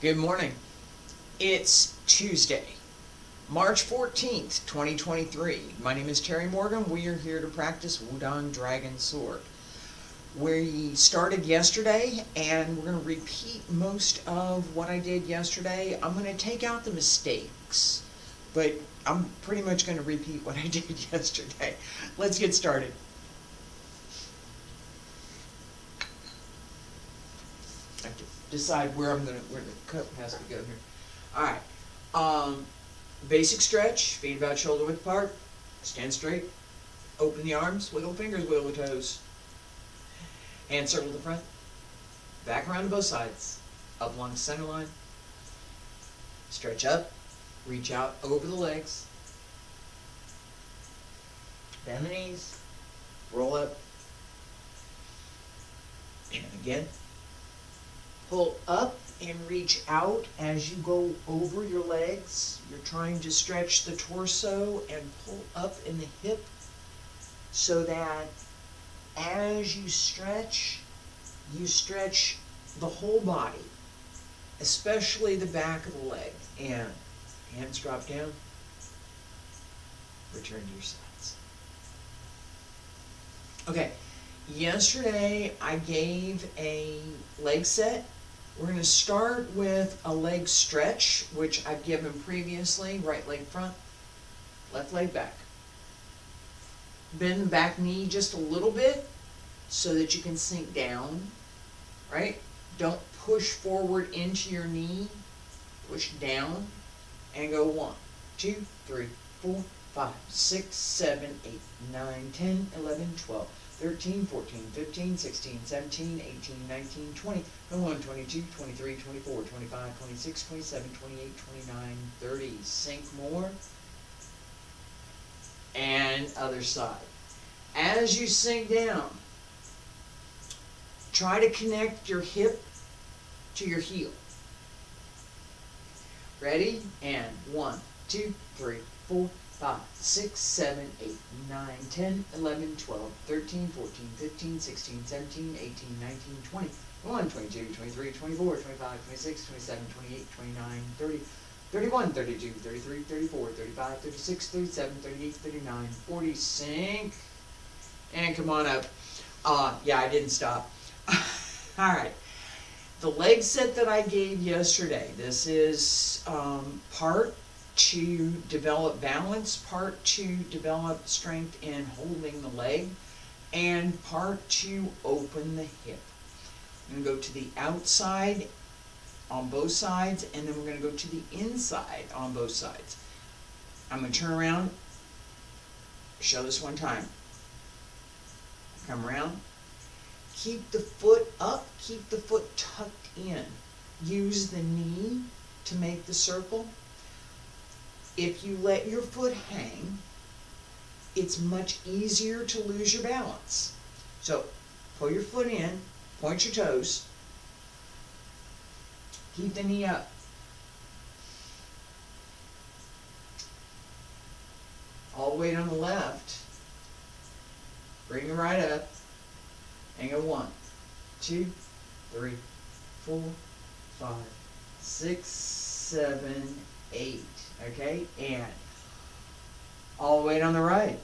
Good morning. It's Tuesday, March 14th, 2023. My name is Terry Morgan. We are here to practice Wudang Dragon Sword. We started yesterday, and we're going to repeat most of what I did yesterday. I'm going to take out the mistakes, but I'm pretty much going to repeat what I did yesterday. Let's get started. I have to decide where the cup has to go here. Alright. Basic stretch, feet about shoulder width apart, stand straight, open the arms, wiggle fingers, wiggle the toes. Hand circle to the front, back around to both sides, up along the center line, stretch up, reach out over the legs, bend the knees, roll up, and again. Pull up and reach out as you go over your legs. You're trying to stretch the torso and pull up in the hip so that as you stretch the whole body, especially the back of the leg. And hands drop down, return to your sides. Okay, yesterday I gave a leg set. We're going to start with a leg stretch, which I've given previously. Right leg front, left leg back. Bend the back knee just a little bit so that you can sink down, right? Don't push forward into your knee. Push down and go 1, 2, 3, 4, 5, 6, 7, 8, 9, 10, 11, 12. 13, 14, 15, 16, 17, 18, 19, 20, 21, 22, 23, 24, 25, 26, 27, 28, 29, 30. Sink more. And other side. As you sink down, try to connect your hip to your heel. Ready? And 1, 2, 3, 4, 5, 6, 7, 8, 9, 10, 11, 12, 13, 14, 15, 16, 17, 18, 19, 20, 21, 22, 23, 24, 25, 26, 27, 28, 29, 30, 31, 32, 33, 34, 35, 36, 37, 38, 39, 40. Sink. And come on up. Yeah, I didn't stop. Alright. The leg set that I gave yesterday, this is part to develop balance, part to develop strength in holding the leg, and part to open the hip. I'm going to go to the outside on both sides, and then we're going to go to the inside on both sides. I'm going to turn around, show this one time. Come around. Keep the foot up, keep the foot tucked in. Use the knee to make the circle. If you let your foot hang, it's much easier to lose your balance. So, pull your foot in, point your toes, keep the knee up. All the weight on the left, bring it right up, and go 1, 2, 3, 4, 5, 6, 7, 8. Okay, and all the weight on the right.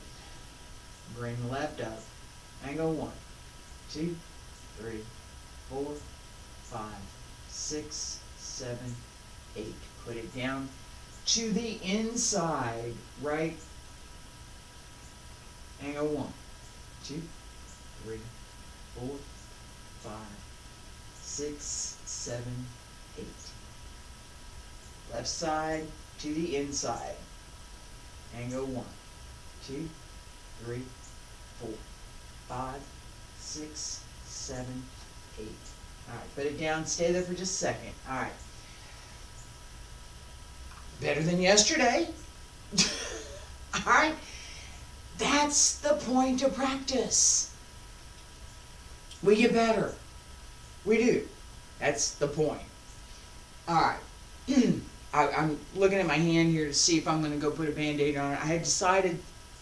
Bring the left up and go 1, 2, 3, 4, 5, 6, 7, 8. Put it down to the inside, right? And go 1, 2, 3, 4, 5, 6, 7, 8. Left side to the inside. And go 1, 2, 3, 4, 5, 6, 7, 8. Alright, put it down, stay there for just a second. Alright. Better than yesterday. Alright. That's the point of practice. We get better. We do. That's the point. Alright. I'm looking at my hand here to see if I'm going to go put a Band-Aid on it. I had decided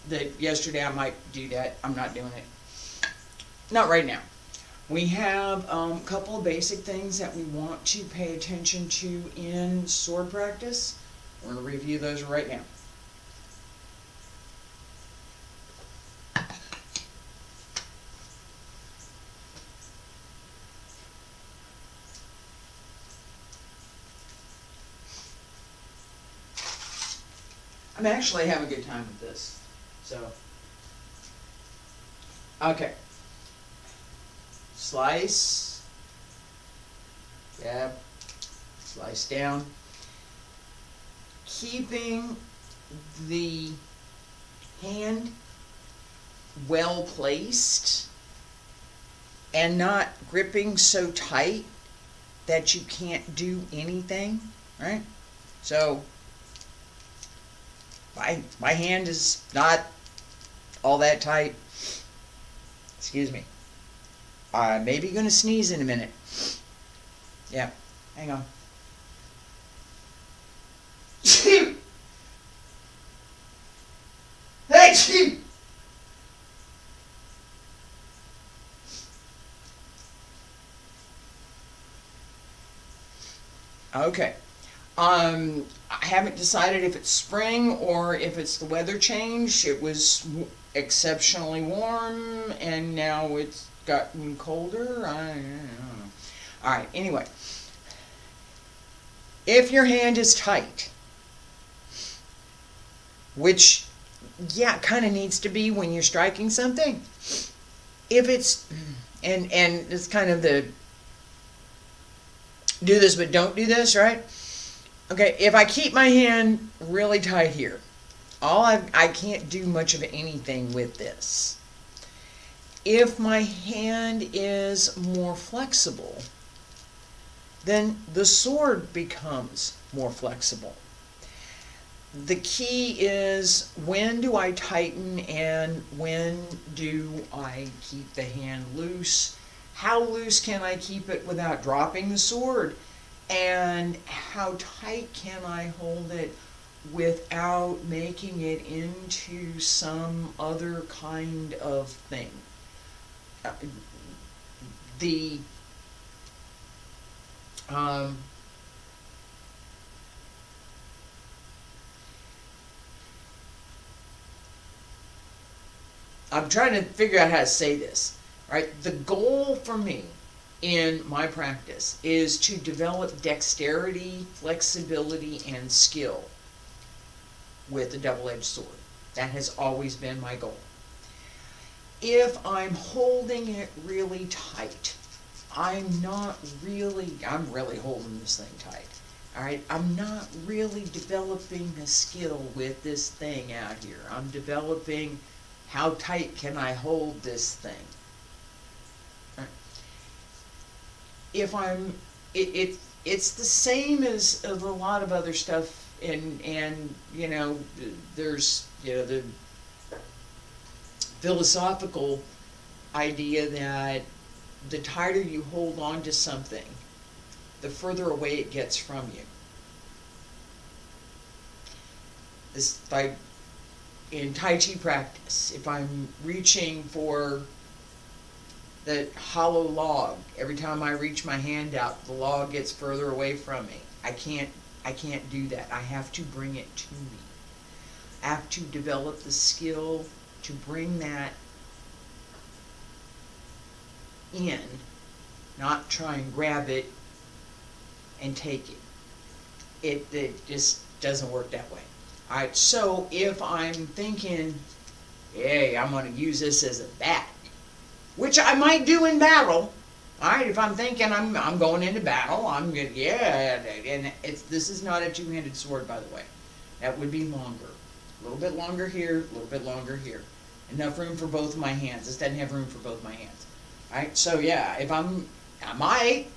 that yesterday I might do that. I'm not doing it. Not right now. We have a couple of basic things that we want to pay attention to in sword practice. We're going to review those right now. I'm actually having a good time with this. So, okay. Slice. Jab. Slice down. Keeping the hand well placed and not gripping so tight that you can't do anything, right? So, my hand is not all that tight. Excuse me. I'm maybe going to sneeze in a minute. Yeah, hang on. Hey, okay. I haven't decided if it's spring or if it's the weather change. It was exceptionally warm, and now it's gotten colder. I don't know. All right, anyway. If your hand is tight, which, yeah, kind of needs to be when you're striking something. If it's, and it's kind of the do this but don't do this, right? Okay, if I keep my hand really tight here, I can't do much of anything with this. If my hand is more flexible, then the sword becomes more flexible. The key is, when do I tighten and when do I keep the hand loose? How loose can I keep it without dropping the sword? And how tight can I hold it without making it into some other kind of thing? I'm trying to figure out how to say this, right? The goal for me in my practice is to develop dexterity, flexibility, and skill with a double-edged sword. That has always been my goal. If I'm holding it really tight, I'm really holding this thing tight. All right, I'm not really developing a skill with this thing out here. I'm developing how tight can I hold this thing. If I'm, it's the same as a lot of other stuff, and you know, there's, you know, the philosophical idea that the tighter you hold on to something, the further away it gets from you. This, in Tai Chi practice, if I'm reaching for the hollow log, every time I reach my hand out, the log gets further away from me. I can't do that. I have to bring it to me. I have to develop the skill to bring that in, not try and grab it and take it. It just doesn't work that way. Alright, so if I'm thinking, hey, I'm going to use this as a bat, which I might do in battle. Alright, if I'm thinking I'm going into battle, I'm good, yeah, and this is not a two-handed sword, by the way. That would be longer. A little bit longer here, a little bit longer here. Enough room for both of my hands. This doesn't have room for both my hands. Alright, so yeah, if I might,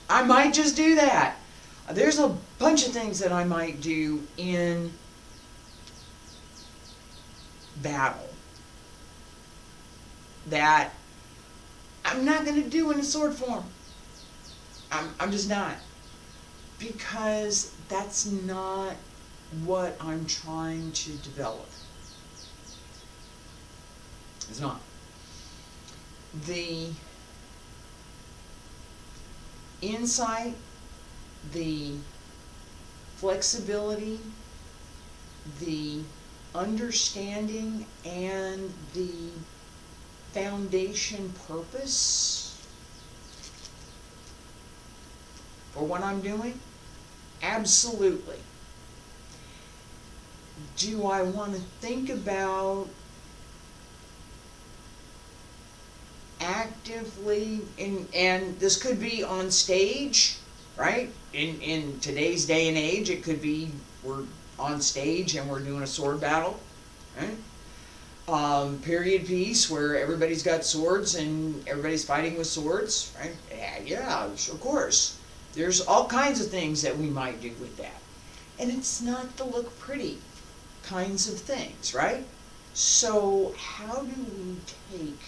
I might just do that. There's a bunch of things that I might do in battle that I'm not going to do in a sword form. I'm just not. Because that's not what I'm trying to develop. It's not. the insight, the flexibility, the understanding, and the foundation purpose for what I'm doing? Absolutely. Do I want to think about actively, and this could be on stage, right? In today's day and age, it could be we're on stage and we're doing a sword battle, right? Period piece where everybody's got swords and everybody's fighting with swords, right? Yeah, of course. There's all kinds of things that we might do with that. And it's not the look pretty kinds of things, right? So how do we take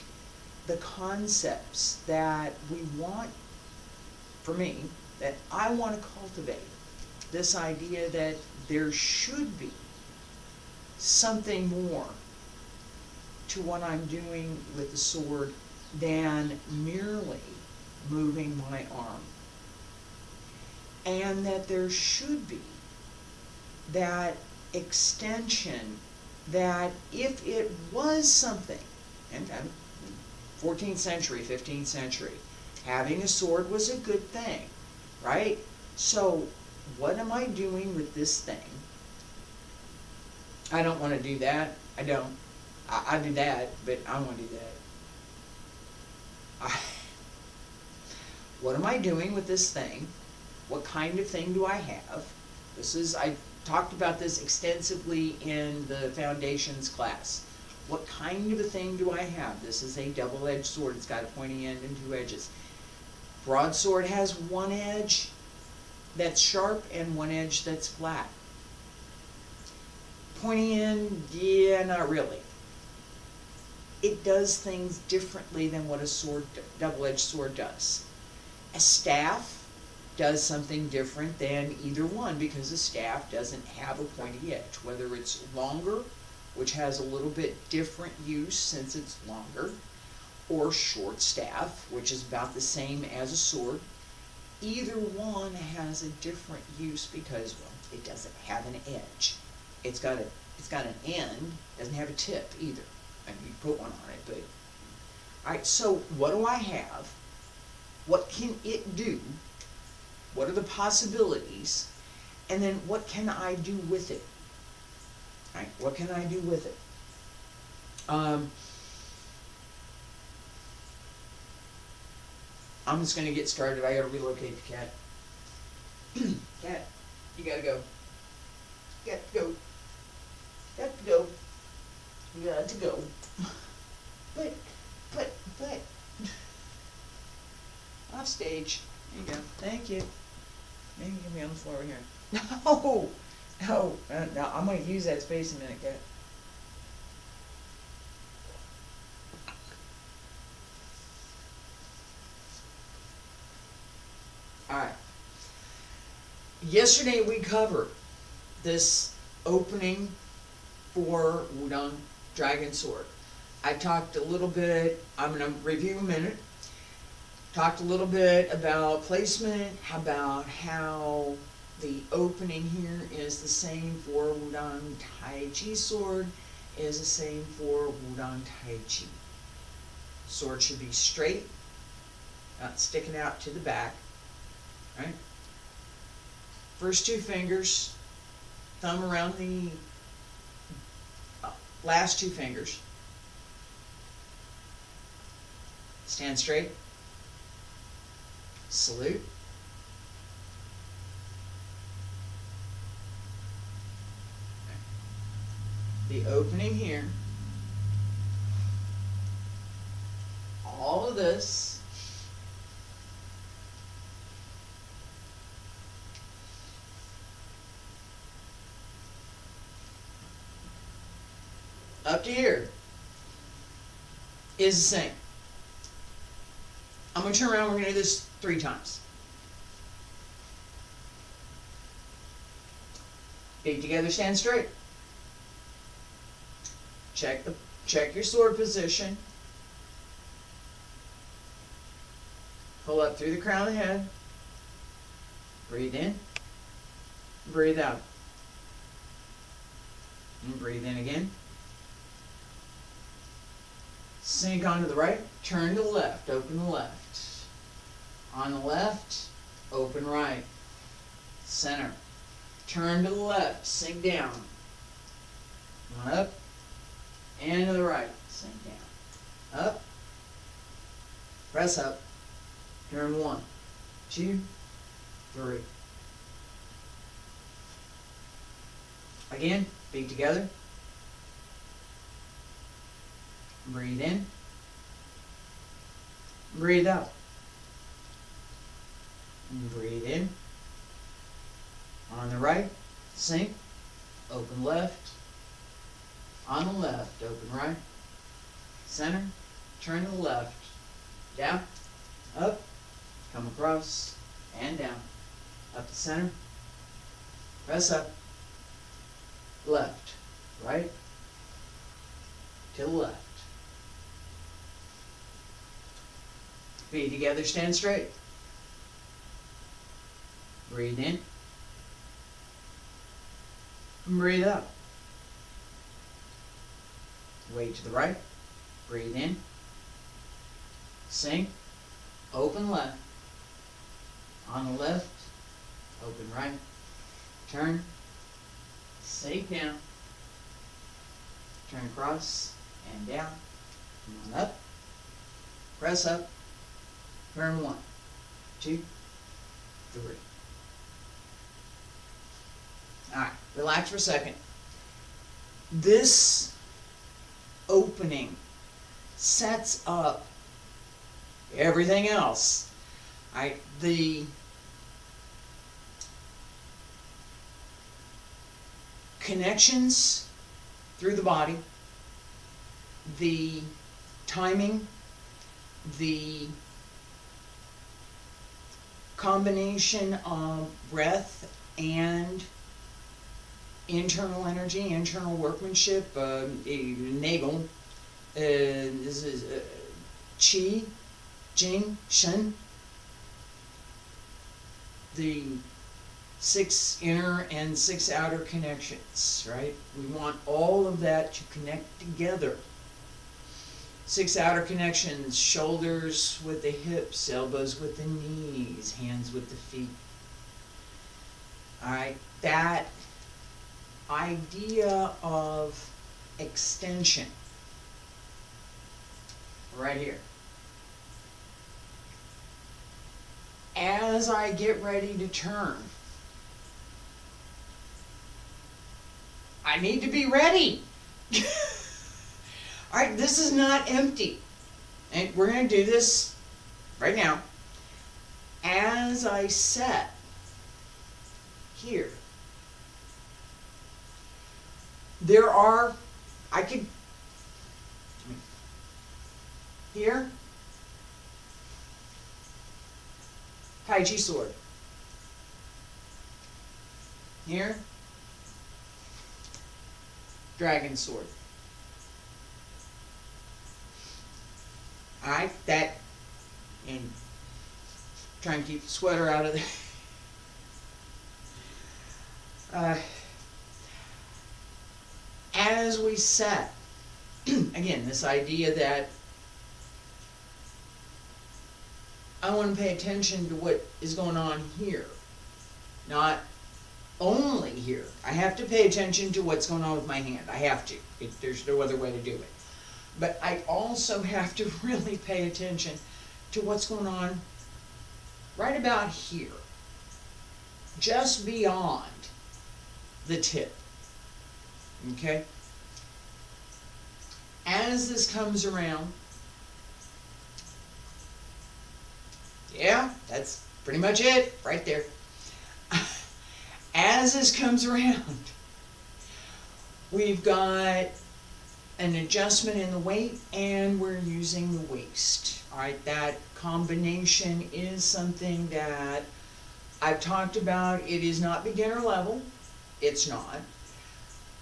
the concepts that we want, for me, that I want to cultivate, this idea that there should be something more to what I'm doing with the sword than merely moving my arm. And that there should be that extension that if it was something, and 14th century, 15th century, having a sword was a good thing, right? So what am I doing with this thing? I don't want to do that. I don't. I do that, but I don't want to do that. What am I doing with this thing? What kind of thing do I have? I talked about this extensively in the foundations class. What kind of a thing do I have? This is a double-edged sword. It's got a pointy end and 2 edges. Broadsword has one edge that's sharp and one edge that's flat. Pointy end, yeah, not really. It does things differently than what a double-edged sword does. A staff does something different than either one because a staff doesn't have a pointy edge. Whether it's longer, which has a little bit different use since it's longer, or short staff, which is about the same as a sword. Either one has a different use because, well, it doesn't have an edge. It's got an end, doesn't have a tip either. And you put one on it, but alright, so what do I have? What can it do? What are the possibilities? And then what can I do with it? Right? What can I do with it? I'm just going to get started. I got to relocate the cat. Cat, you got to go. Got to go. Got to go. You got to go. But. Off stage. There you go. Thank you. Maybe you can be on the floor over here. No! No, I might use that space in a minute, cat. Alright. Yesterday we covered this opening for Wudang Dragon Sword. I talked a little bit, I'm going to review a minute. Talked a little bit about placement, about how the opening here is the same for Wudang Tai Chi sword, is the same for Wudang Tai Chi. Sword should be straight, not sticking out to the back, right? First 2 fingers, thumb around the last 2 fingers. Stand straight. Salute. The opening here. All of this. Up to here is the same. I'm going to turn around, we're going to do this 3 times. Feet together, stand straight. Check your sword position. Pull up through the crown of the head. Breathe in. Breathe out. And breathe in again. Sink onto the right. Turn to the left. Open the left. On the left. Open right. Center. Turn to the left. Sink down. On up. And to the right. Sink down. Up. Press up. Turn 1, 2, 3. Again, feet together. Breathe in. Breathe out. And breathe in. On the right, sink. Open left. On the left, open right. Center. Turn to the left. Down. Up. Come across. And down. Up to center. Press up. Left. Right. To the left. Feet together, stand straight. Breathe in. Breathe out. Weight to the right. Breathe in. Sink. Open left. On the left. Open right. Turn. Sink down. Turn across and down. Come on up. Press up. Turn 1, 2, 3. Alright, relax for a second. This opening sets up everything else. The connections through the body, the timing, the combination of breath and internal energy, internal workmanship, nagel, this is qi, jing, shen, the 6 inner and 6 outer connections, right? We want all of that to connect together. 6 outer connections: shoulders with the hips, elbows with the knees, hands with the feet. Alright, that idea of extension right here. As I get ready to turn, I need to be ready. Alright, this is not empty. And we're going to do this right now. As I set here, there are, here, Tai Chi sword. Here, dragon sword. Alright, that, and try and keep the sweater out of there. As we set, again, this idea that I want to pay attention to what is going on here, not only here. I have to pay attention to what's going on with my hand. I have to. There's no other way to do it. But I also have to really pay attention to what's going on right about here, just beyond the tip. Okay? As this comes around, yeah, that's pretty much it right there. As this comes around, we've got an adjustment in the weight, and we're using the waist. Alright, that combination is something that I've talked about. It is not beginner level. It's not.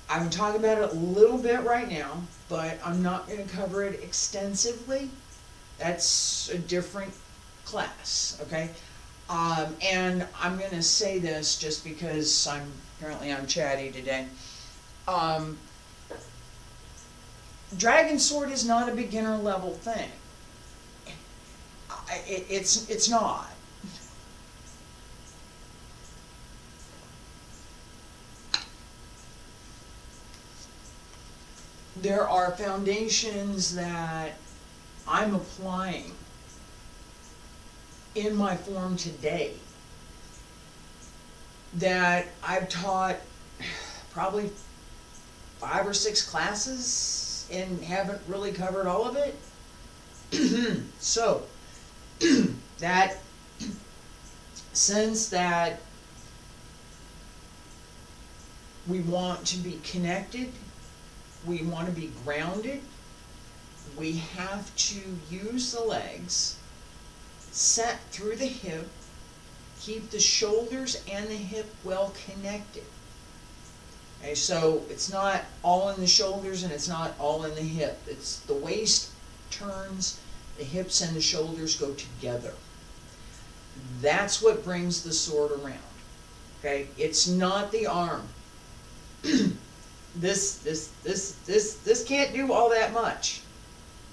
I'm talking about it a little bit right now, but I'm not going to cover it extensively. That's a different class, okay? And I'm going to say this just because I'm chatty today. Dragon Sword is not a beginner level thing. It's not. There are foundations that I'm applying in my form today that I've taught probably 5 or 6 classes and haven't really covered all of it. So that sense that we want to be connected, we want to be grounded, we have to use the legs, set through the hip, keep the shoulders and the hip well connected. Okay, so it's not all in the shoulders and it's not all in the hip. It's the waist turns, the hips and the shoulders go together. That's what brings the sword around. Okay, it's not the arm. This can't do all that much.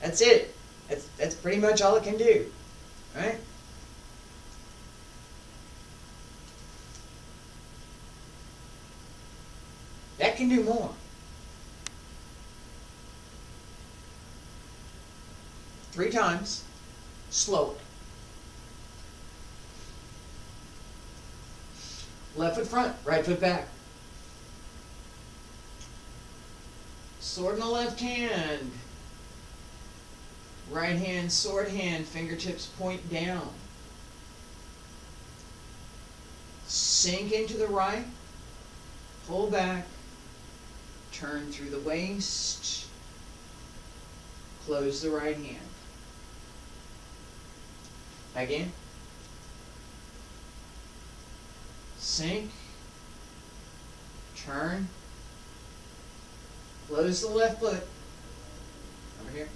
That's it. That's pretty much all it can do. Right? That can do more. 3 times, slowly. Left foot front, right foot back. Sword in the left hand. Right hand, sword hand, fingertips point down. Sink into the right, pull back, turn through the waist, close the right hand. Again. Sink, turn, close the left foot. Over here,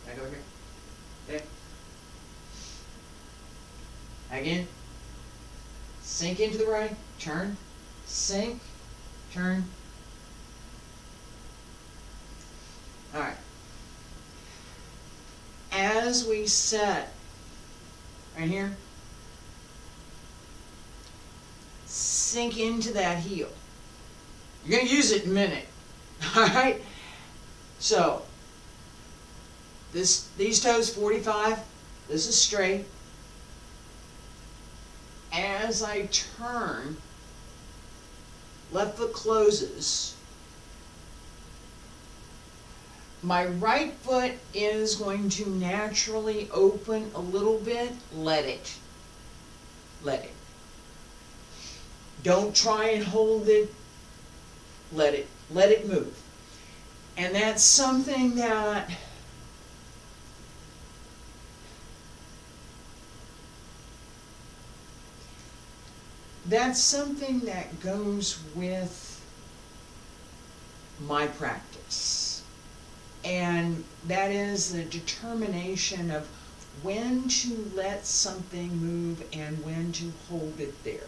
back over here. Okay. Again. Sink into the right, turn, sink, turn. Alright. As we set, right here, sink into that heel. You're going to use it in a minute. Alright? So, these toes 45, this is straight. As I turn, left foot closes. My right foot is going to naturally open a little bit. Let it. Let it. Don't try and hold it. Let it. Let it move. And that's something that goes with my practice. And that is the determination of when to let something move and when to hold it there.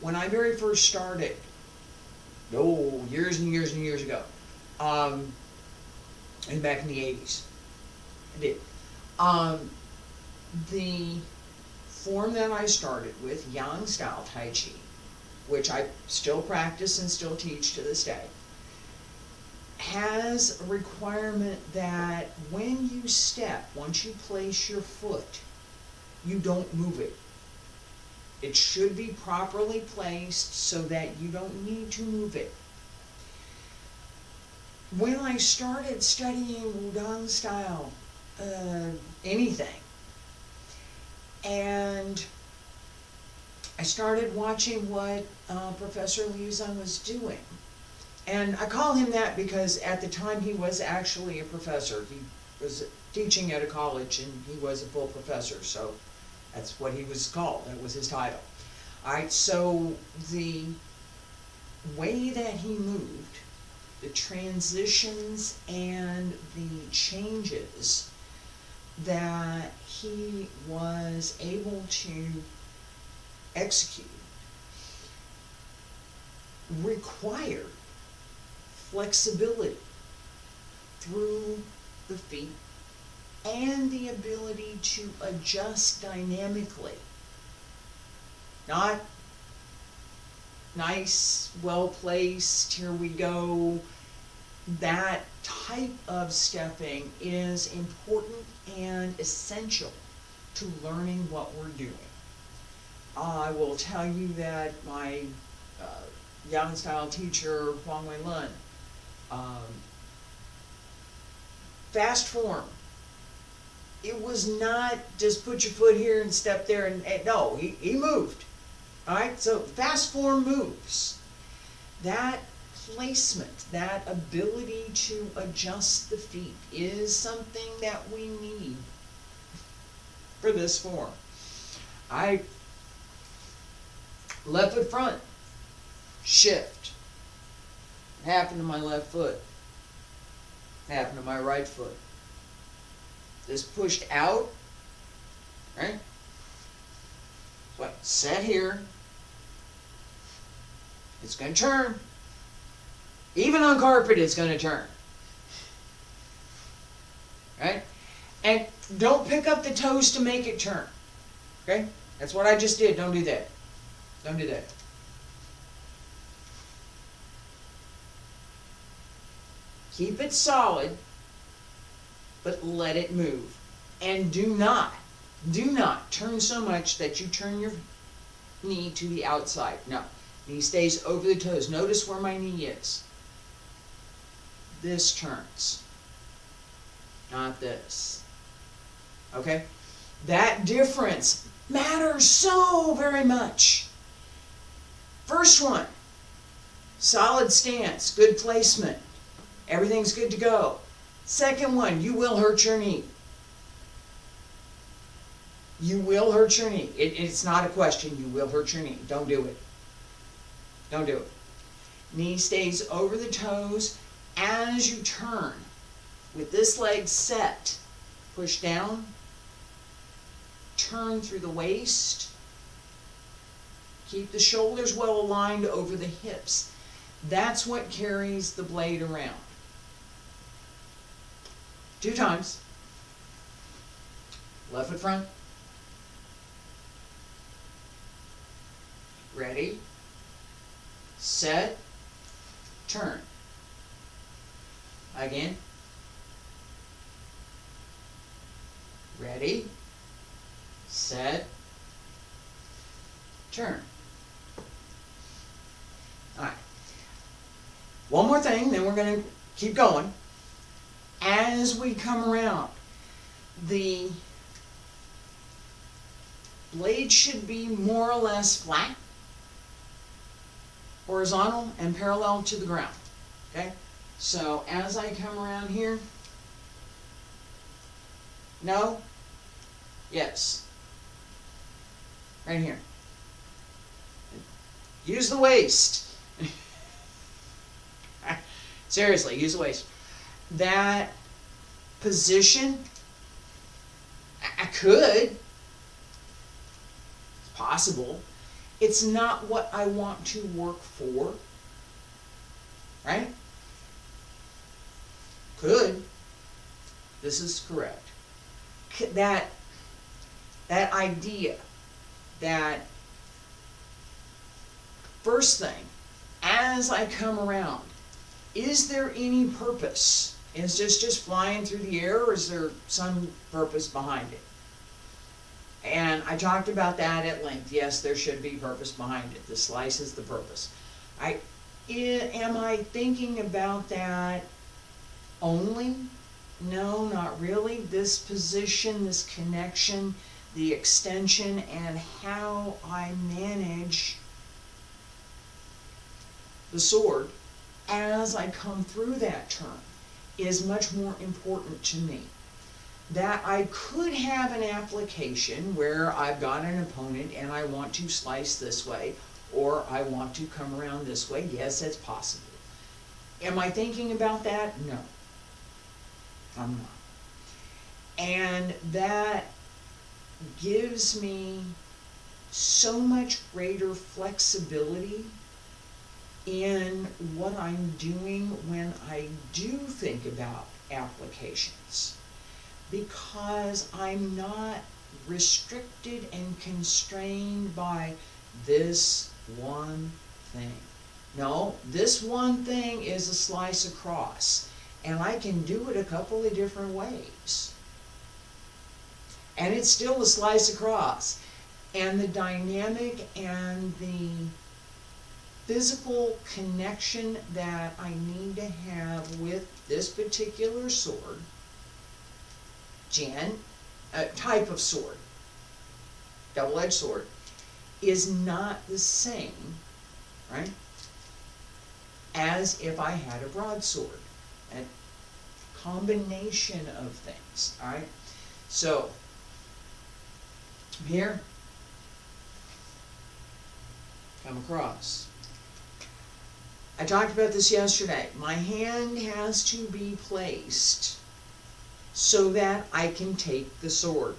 When I very first started, years and years and years ago, and back in the 80s, I did. The form that I started with, Yang style Tai Chi, which I still practice and still teach to this day, has a requirement that when you step, once you place your foot, you don't move it. It should be properly placed so that you don't need to move it. When I started studying Wudang style, anything, and I started watching what Professor Liu Zhang was doing. And I call him that because at the time he was actually a professor. He was teaching at a college and he was a full professor, so that's what he was called. That was his title. Alright, so the way that he moved, the transitions and the changes that he was able to execute required flexibility through the feet and the ability to adjust dynamically. Not nice, well placed, here we go. That type of stepping is important and essential to learning what we're doing. I will tell you that my Yang style teacher, Huang Wei Lun, fast form. It was not just put your foot here and step there, and no, he moved. All right, so fast form moves. That placement, that ability to adjust the feet is something that we need for this form. Left foot front, shift. What happened to my left foot? What happened to my right foot? This pushed out, right? So I set here. It's going to turn. Even on carpet, it's going to turn. Right? And don't pick up the toes to make it turn. Okay? That's what I just did. Don't do that. Don't do that. Keep it solid, but let it move. And do not turn so much that you turn your knee to the outside. No. Knee stays over the toes. Notice where my knee is. This turns, not this. Okay? That difference matters so very much. First one, solid stance, good placement. Everything's good to go. Second one, you will hurt your knee. You will hurt your knee. It's not a question. You will hurt your knee. Don't do it. Don't do it. Knee stays over the toes as you turn. With this leg set, push down, turn through the waist. Keep the shoulders well aligned over the hips. That's what carries the blade around. 2 times. Left foot front. Ready, set, turn. Again. Ready, set, turn. All right. One more thing, then we're going to keep going. As we come around, the blade should be more or less flat, horizontal, and parallel to the ground. Okay? So as I come around here, no, yes, right here. Use the waist. Seriously, use the waist. That position, I could, it's possible. It's not what I want to work for, right? Could. This is correct. That idea, that first thing, as I come around, is there any purpose? Is this just flying through the air, or is there some purpose behind it? And I talked about that at length. Yes, there should be purpose behind it. The slice is the purpose. Am I thinking about that only? No, not really. This position, this connection, the extension, and how I manage the sword as I come through that turn is much more important to me. That I could have an application where I've got an opponent and I want to slice this way, or I want to come around this way. Yes, it's possible. Am I thinking about that? No, I'm not. And that gives me so much greater flexibility in what I'm doing when I do think about applications, because I'm not restricted and constrained by this one thing. No, this one thing is a slice across, and I can do it a couple of different ways. And it's still a slice across. And the dynamic and the physical connection that I need to have with this particular sword, type of sword, double-edged sword, is not the same, right, as if I had a broadsword. A combination of things, all right? So, here, come across. I talked about this yesterday. My hand has to be placed so that I can take the sword.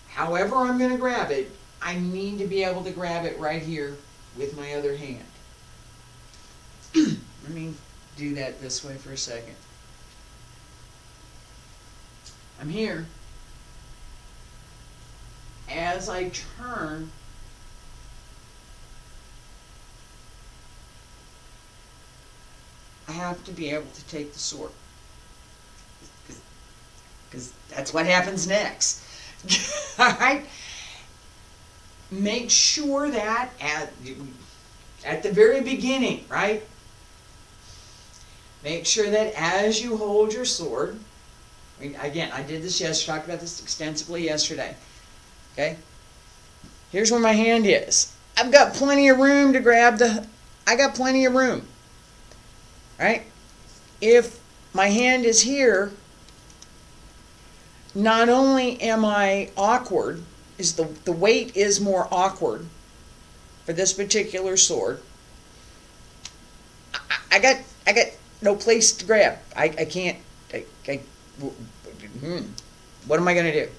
However I'm going to grab it, I need to be able to grab it right here with my other hand. Let me do that this way for a second. I'm here. As I turn, I have to be able to take the sword, because that's what happens next. All right? Make sure that at the very beginning, right? Make sure that as you hold your sword, again, I did this yesterday, talked about this extensively yesterday. Okay? Here's where my hand is. I've got plenty of room to grab I got plenty of room. Right? If my hand is here, not only am I awkward, is the weight is more awkward for this particular sword. I got no place to grab. I can't. What am I going to do?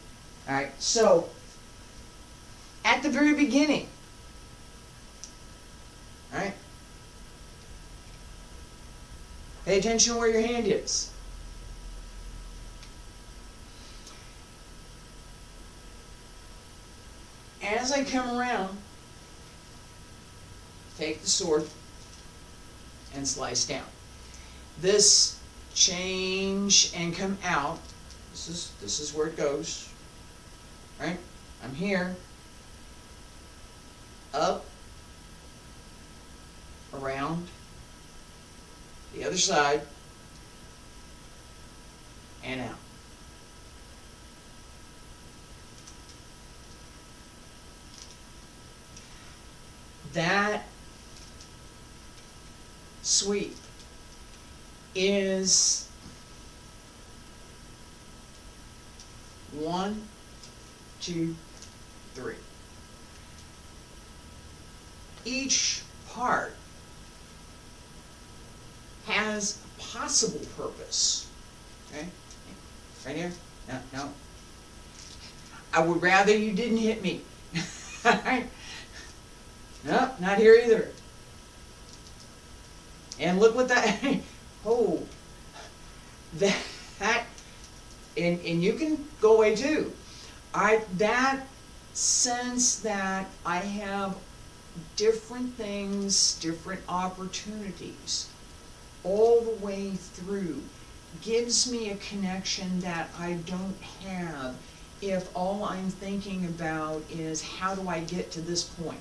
All right. So at the very beginning, all right, pay attention to where your hand is. As I come around, take the sword and slice down. This change and come out. This is where it goes. Right? I'm here. Up. Around. The other side. And out. That sweep is 1, 2, 3. Each part has a possible purpose. Okay? Right here? No. I would rather you didn't hit me. Alright? No, not here either. And look what that, oh, that, and you can go away too. That sense that I have different things, different opportunities all the way through gives me a connection that I don't have if all I'm thinking about is how do I get to this point.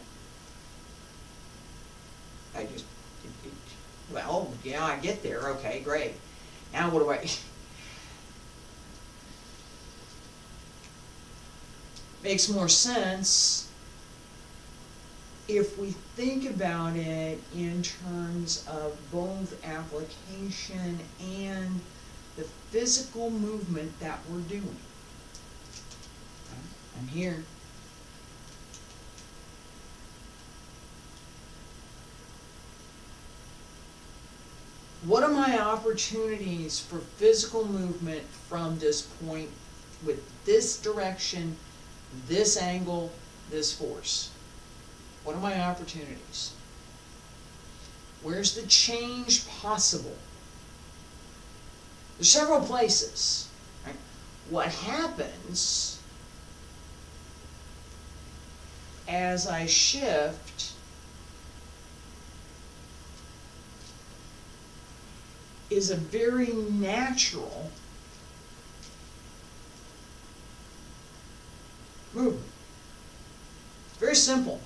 Well, yeah, I get there. Okay, great. Now what do I... Makes more sense if we think about it in terms of both application and the physical movement that we're doing. I'm here. What are my opportunities for physical movement from this point with this direction, this angle, this force? What are my opportunities? Where's the change possible? There's several places. Right? What happens as I shift is a very natural movement. Very simple.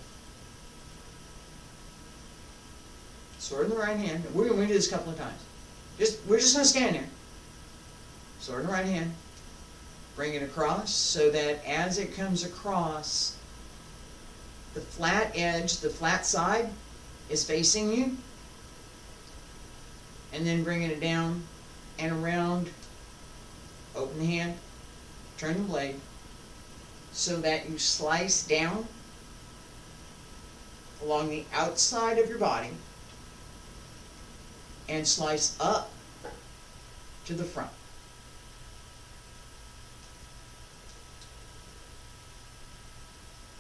Sword in the right hand. We're going to do this a couple of times. We're just going to stand there. Sword in the right hand. Bring it across so that as it comes across, the flat edge, the flat side is facing you. And then bringing it down and around. Open the hand. Turn the blade so that you slice down along the outside of your body and slice up to the front.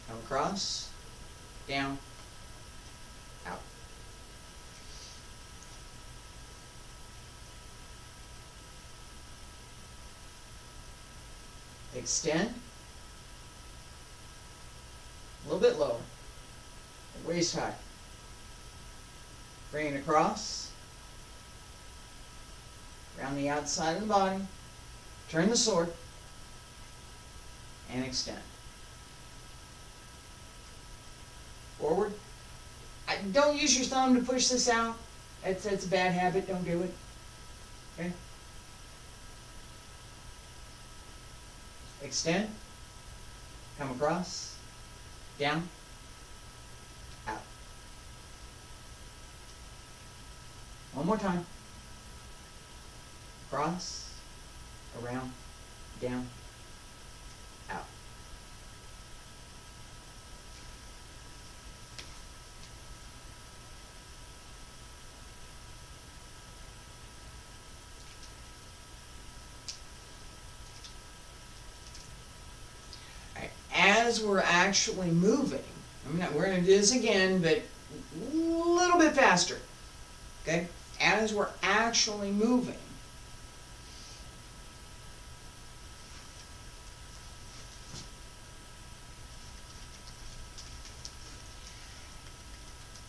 Come across, down, out. Extend, a little bit lower, waist high. Bring it across, around the outside of the body, turn the sword, and extend. Forward. Don't use your thumb to push this out. That's a bad habit. Don't do it. Okay? Extend. Come across. Down. Out. One more time. Cross. Around. Down. Out. As we're actually moving, we're going to do this again, but a little bit faster. Okay? As we're actually moving,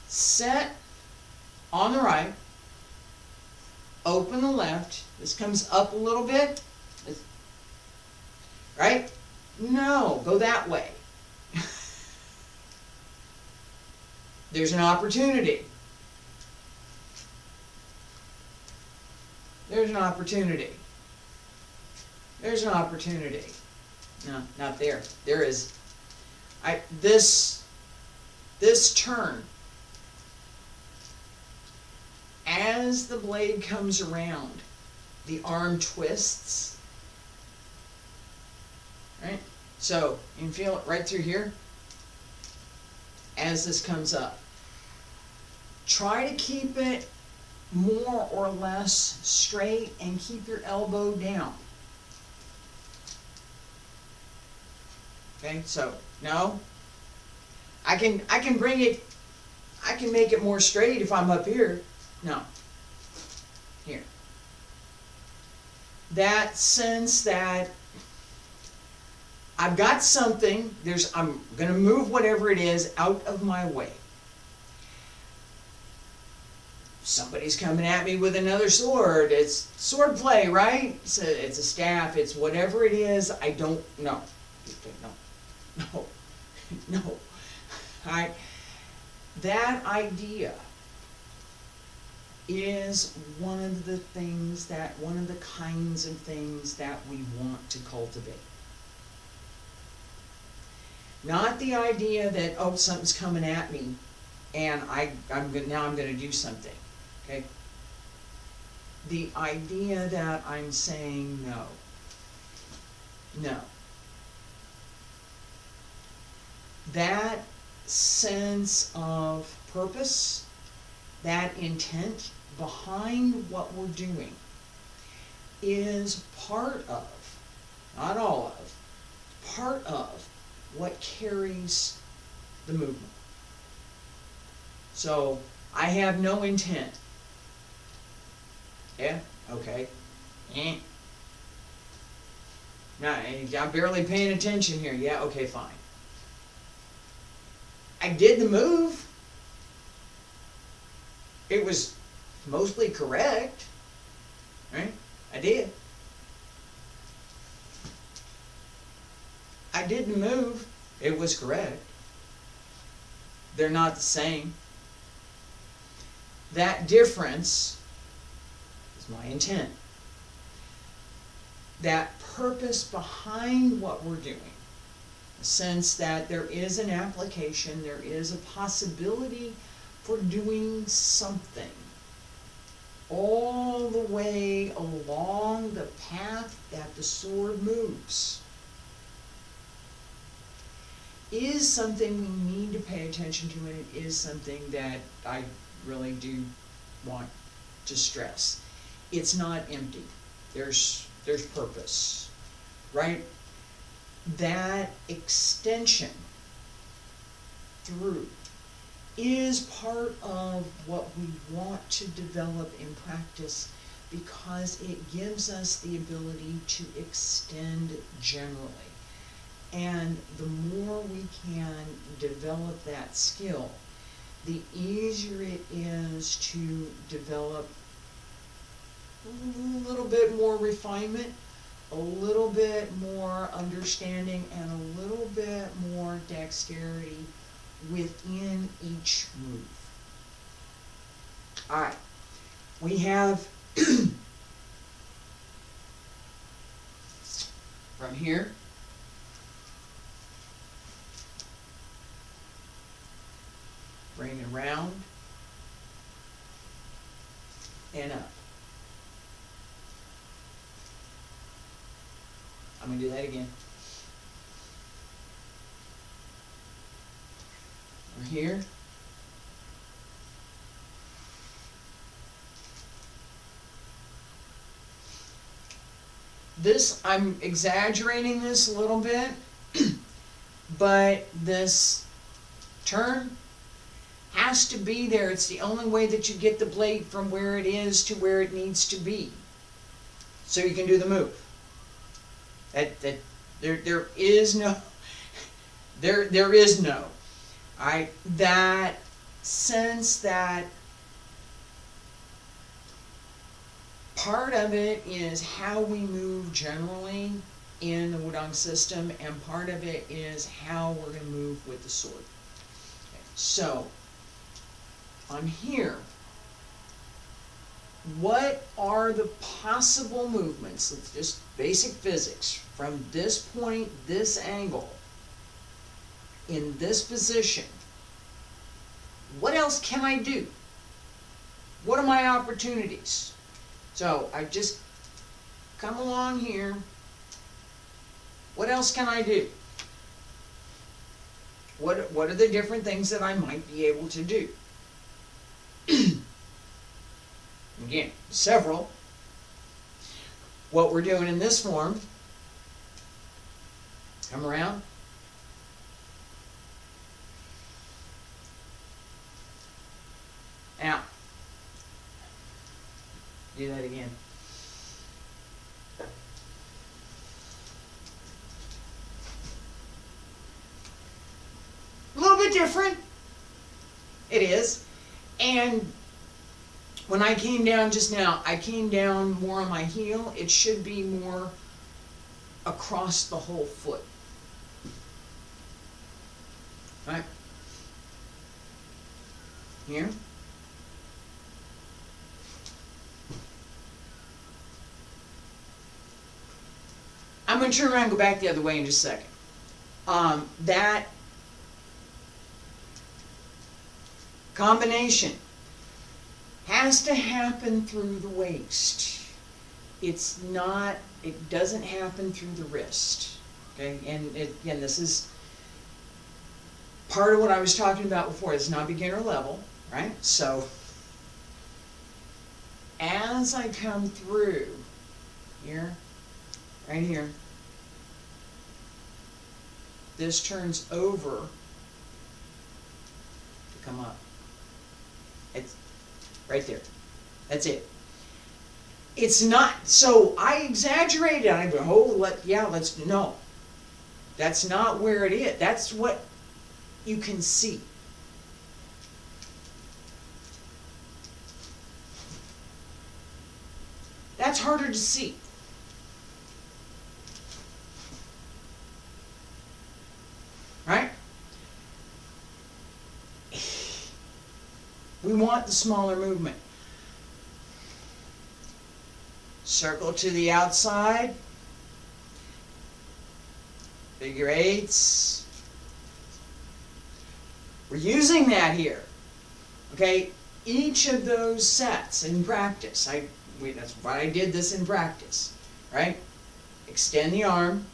set on the right, open the left. This comes up a little bit, right? No, go that way. There's an opportunity. There's an opportunity. There's an opportunity. No, not there. There is. This turn, as the blade comes around, the arm twists. Right? So, you can feel it right through here as this comes up. Try to keep it more or less straight and keep your elbow down. Okay, so, no. I can bring it, I can make it more straight if I'm up here. No. Here. That sense that I've got something, I'm going to move whatever it is out of my way. Somebody's coming at me with another sword. It's sword play, right? It's a staff. It's whatever it is. I don't know. No. No. All right. That idea is one of the kinds of things that we want to cultivate. Not the idea that, oh, something's coming at me and I'm going to do something. Okay? The idea that I'm saying no. No. That sense of purpose, that intent, behind what we're doing is part of, not all of, part of what carries the movement. So I have no intent. Yeah, okay. No, I'm barely paying attention here. Yeah, okay, fine. I did the move. It was mostly correct, right? I did. I did the move. It was correct. They're not the same. That difference is my intent. That purpose behind what we're doing, the sense that there is an application, there is a possibility for doing something all the way along the path that the sword moves, is something we need to pay attention to, and it is something that I really do want to stress. It's not empty. There's purpose, right? That extension through is part of what we want to develop in practice, because it gives us the ability to extend generally. And the more we can develop that skill, the easier it is to develop a little bit more refinement, a little bit more understanding, and a little bit more dexterity within each move. All right, we have from here bring it around and up. I'm going to do that again. We're here. This, I'm exaggerating this a little bit, but this turn has to be there. It's the only way that you get the blade from where it is to where it needs to be, so you can do the move. There is no, there is no, that sense that part of it is how we move generally in the Wudang system, and part of it is how we're going to move with the sword. Okay, so on here, what are the possible movements? Let's just basic physics. From this point, this angle, in this position, what else can I do? What are my opportunities? So I just come along here. What else can I do? What are the different things that I might be able to do? Again, several. What we're doing in this form, come around. Out. Do that again. A little bit different. It is. And when I came down just now, I came down more on my heel. It should be more across the whole foot. Right? Here. I'm going to turn around and go back the other way in just a second. That combination has to happen through the waist. It's not, it doesn't happen through the wrist. Okay, and again, this is part of what I was talking about before. It's not beginner level, right? So as I come through here, right here, this turns over to come up. It's right there. That's it. It's not, so I exaggerated. I go, oh, no. That's not where it is. That's what you can see. That's harder to see. Right? We want the smaller movement. Circle to the outside. Figure eights. We're using that here. Okay? Each of those sets in practice. That's why I did this in practice. Right? Extend the arm.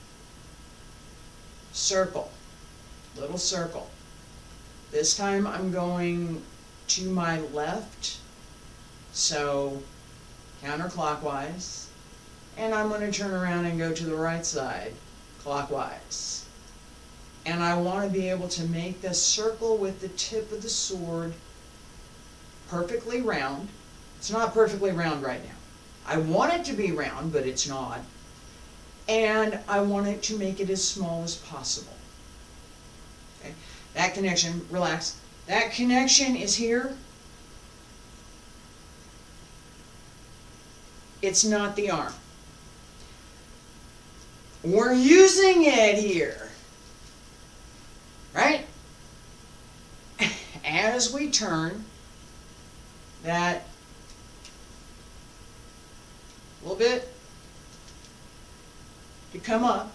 Circle. Little circle. This time I'm going to my left. So counterclockwise. And I'm going to turn around and go to the right side clockwise. And I want to be able to make this circle with the tip of the sword perfectly round. It's not perfectly round right now. I want it to be round, but it's not. And I want it to make it as small as possible. Okay? That connection, relax. That connection is here. It's not the arm. We're using it here. Right? As we turn that little bit to come up.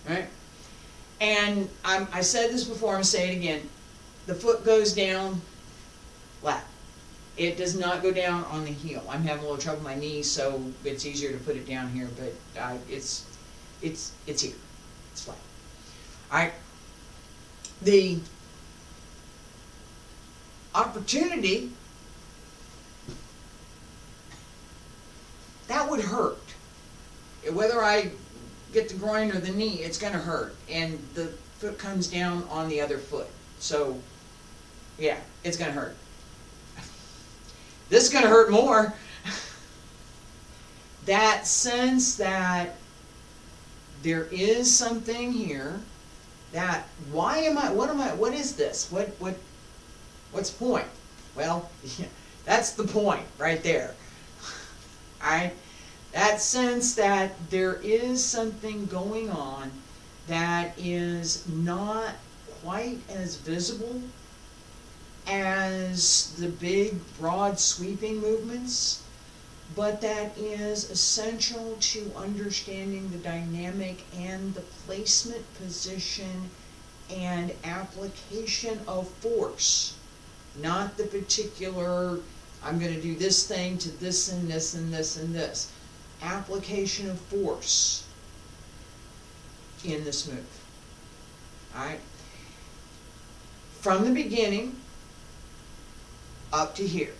Right? And I said this before, I'm going to say it again. The foot goes down flat. It does not go down on the heel. I'm having a little trouble with my knee, so it's easier to put it down here, but it's here. It's flat. Alright. The opportunity, that would hurt. Whether I get the groin or the knee, it's going to hurt. And the foot comes down on the other foot. So, yeah, it's going to hurt. This is going to hurt more. That sense that there is something here that, what is this? What's the point? Well, that's the point right there. Alright? That sense that there is something going on that is not quite as visible as the big, broad, sweeping movements, but that is essential to understanding the dynamic and the placement, position, and application of force. Not the particular, I'm going to do this thing to this and this and this and this. Application of force in this move. Alright? From the beginning up to here.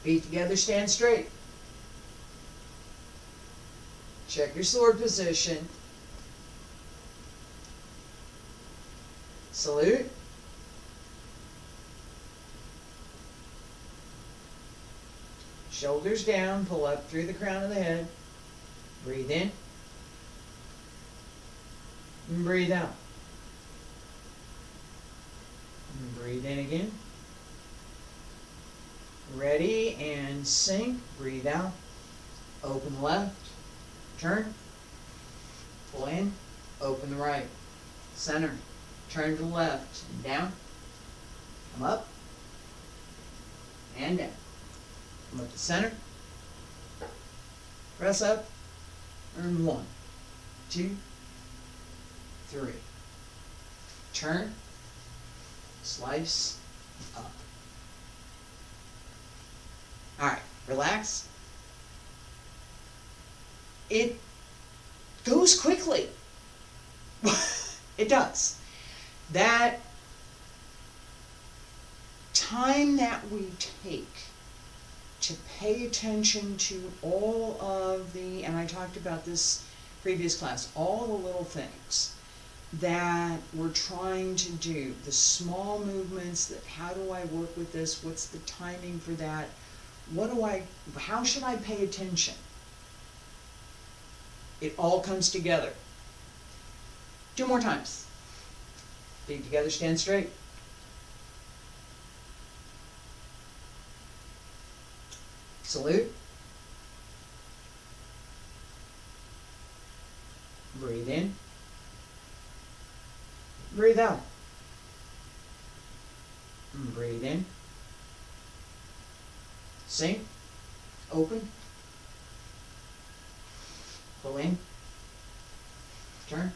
Feet together, stand straight. Check your sword position. Salute. Shoulders down, pull up through the crown of the head. Breathe in. And breathe out. And breathe in again. Ready and sink. Breathe out. Open the left. Turn. Pull in. Open the right. Center. Turn to the left. And down. Come up. And down. Come up to center. Press up. And 1, 2, 3. Turn. Slice up. Alright, relax. It goes quickly. It does. That time that we take to pay attention to all of the, and I talked about this previous class, all the little things that we're trying to do, the small movements, that how do I work with this, what's the timing for that, how should I pay attention? It all comes together. 2 more times. Feet together, stand straight. Salute. Breathe in. Breathe out. Breathe in. Sink. Open. Pull in. Turn.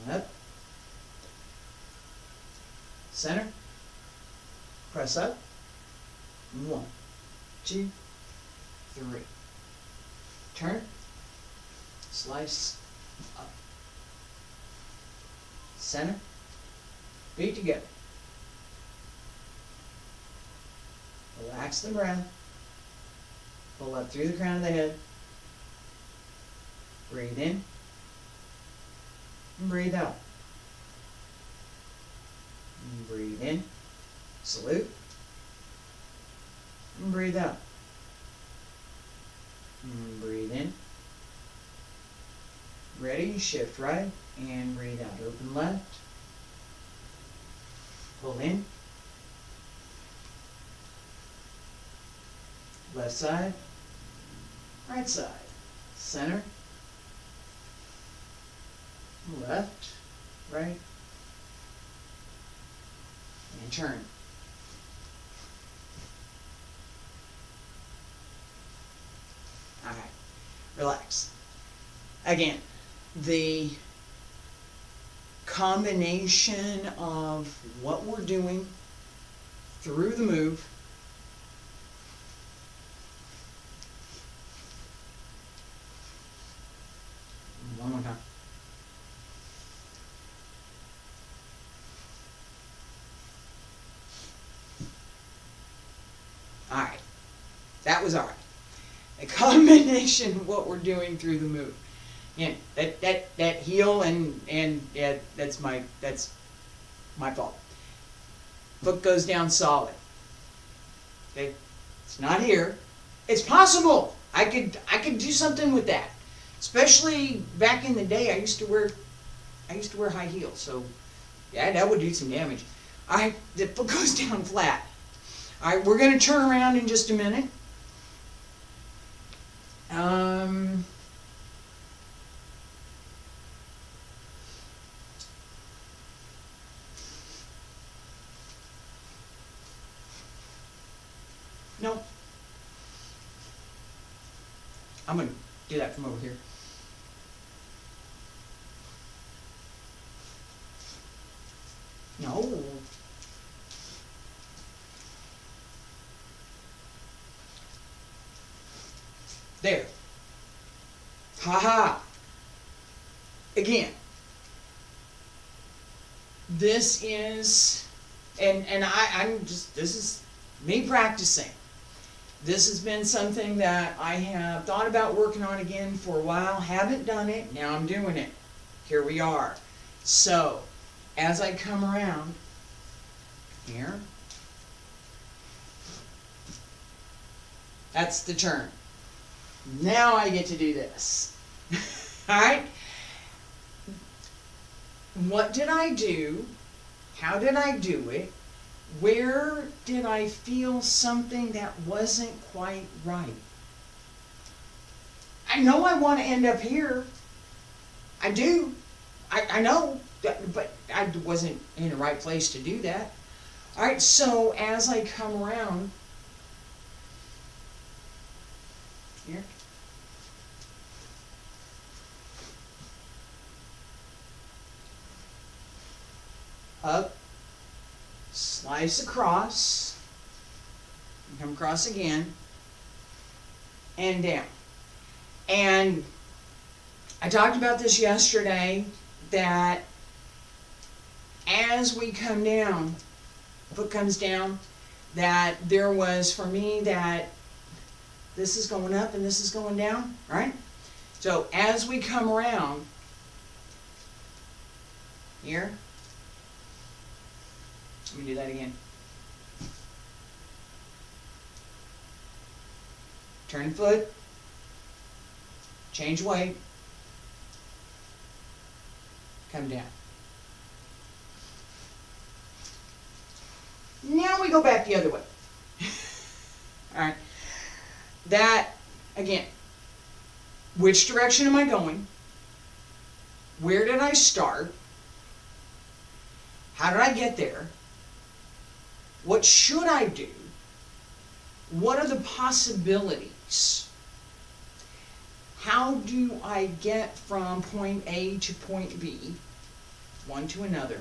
One up. Center. Press up. 1, 2, 3. Turn. Slice up. Center. Feet together. Relax the breath. Pull up through the crown of the head. Breathe in. And breathe out. And breathe in. Salute. And breathe out. And breathe in. Ready, shift right, and breathe out. Open left. Pull in. Left side. Right side. Center. Left. Right. And turn. Alright. Relax. Again, the combination of what we're doing through the move, one more time. All right, that was all right. A combination of what we're doing through the move. Yeah, that heel and yeah, that's my fault. Foot goes down solid. Okay, it's not here. It's possible. I could do something with that. Especially back in the day, I used to wear high heels, so yeah, that would do some damage. All right, the foot goes down flat. All right, we're gonna turn around in just a minute. No. I'm going to do that from over here. No. There. Ha-ha. Again. This is, I'm just, this is me practicing. This has been something that I have thought about working on again for a while. Haven't done it. Now I'm doing it. Here we are. So, as I come around here, that's the turn. Now I get to do this. Alright? What did I do? How did I do it? Where did I feel something that wasn't quite right? I know I want to end up here. I do. I know, but I wasn't in the right place to do that. All right, so as I come around here, up, slice across, and come across again, and down. And I talked about this yesterday, that as we come down, foot comes down, that there was, for me, that this is going up and this is going down, right? So as we come around here, let me do that again. Turn foot, change weight, come down. Now we go back the other way. Alright. That, again, which direction am I going? Where did I start? How did I get there? What should I do? What are the possibilities? How do I get from point A to point B, one to another,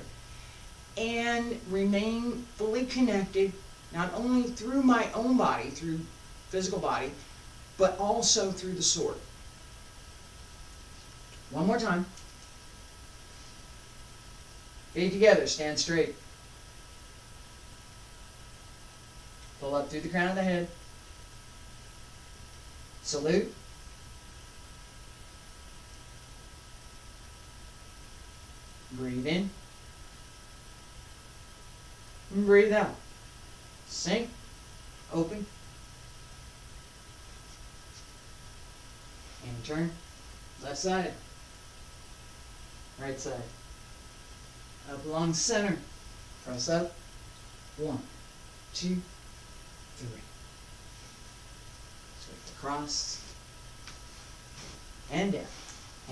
and remain fully connected, not only through my own body, through physical body, but also through the sword? One more time. Feet together, stand straight. Pull up through the crown of the head. Salute. Breathe in. And breathe out. Sink. Open. And turn. Left side. Right side. Up along the center. Press up. 1, 2, 3. Swift across. And down.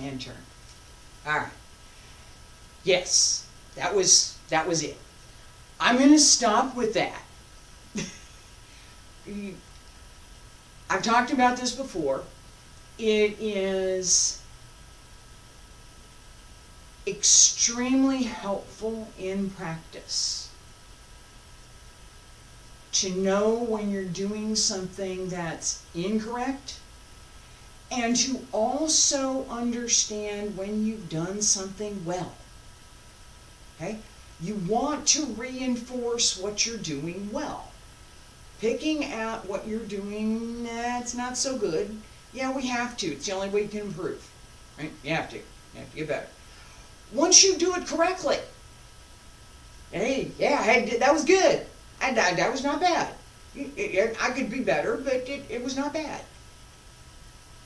And turn. Alright. Yes. That was it. I'm going to stop with that. I've talked about this before. It is extremely helpful in practice to know when you're doing something that's incorrect, and to also understand when you've done something well. Okay? You want to reinforce what you're doing well. Picking at what you're doing that's not so good, yeah, we have to. It's the only way you can improve. Right? You have to. You have to get better. Once you do it correctly, hey, yeah, that was good. That was not bad. I could be better, but it was not bad.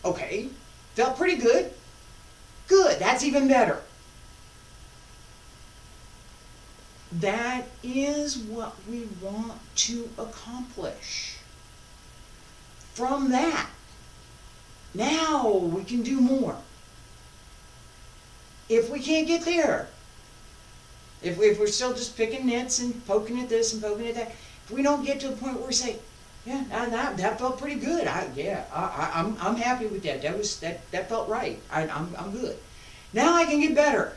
Okay, felt pretty good. Good, that's even better. That is what we want to accomplish. From that, now we can do more. If we can't get there, if we're still just picking nits and poking at this and poking at that, if we don't get to the point where we say, yeah, that felt pretty good. I'm happy with that. That felt right. I'm good. Now I can get better.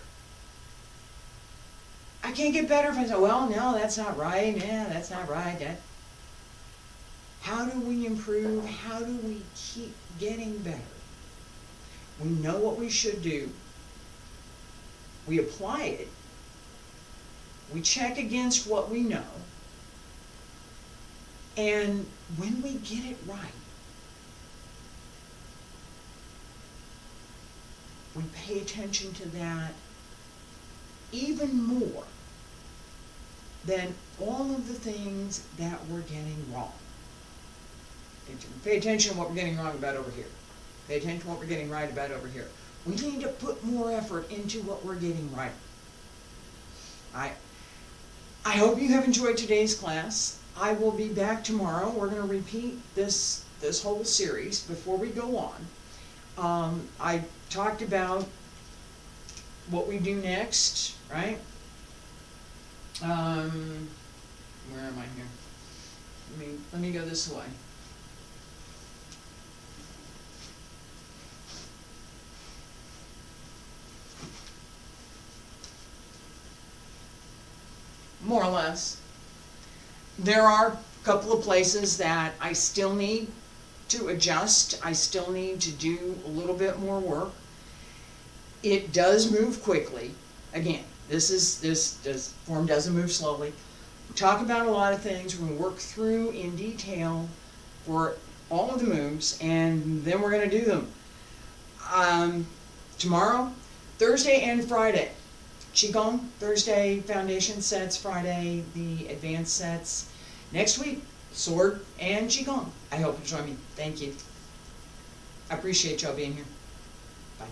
I can't get better if I say, well, no, that's not right. Yeah, that's not right. How do we improve? How do we keep getting better? We know what we should do. We apply it. We check against what we know. And when we get it right, we pay attention to that even more than all of the things that we're getting wrong. Pay attention to what we're getting wrong about over here. Pay attention to what we're getting right about over here. We need to put more effort into what we're getting right. I hope you have enjoyed today's class. I will be back tomorrow. We're going to repeat this whole series before we go on. I talked about what we do next, right? Where am I here? Let me go this way. More or less. There are a couple of places that I still need to adjust. I still need to do a little bit more work. It does move quickly. Again, This form doesn't move slowly. We talk about a lot of things. We're going to work through in detail for all of the moves, and then we're going to do them. Tomorrow, Thursday and Friday. Qigong, Thursday, foundation sets, Friday, the advanced sets. Next week, sword and Qigong. I hope you join me. Thank you. I appreciate y'all being here. Bye.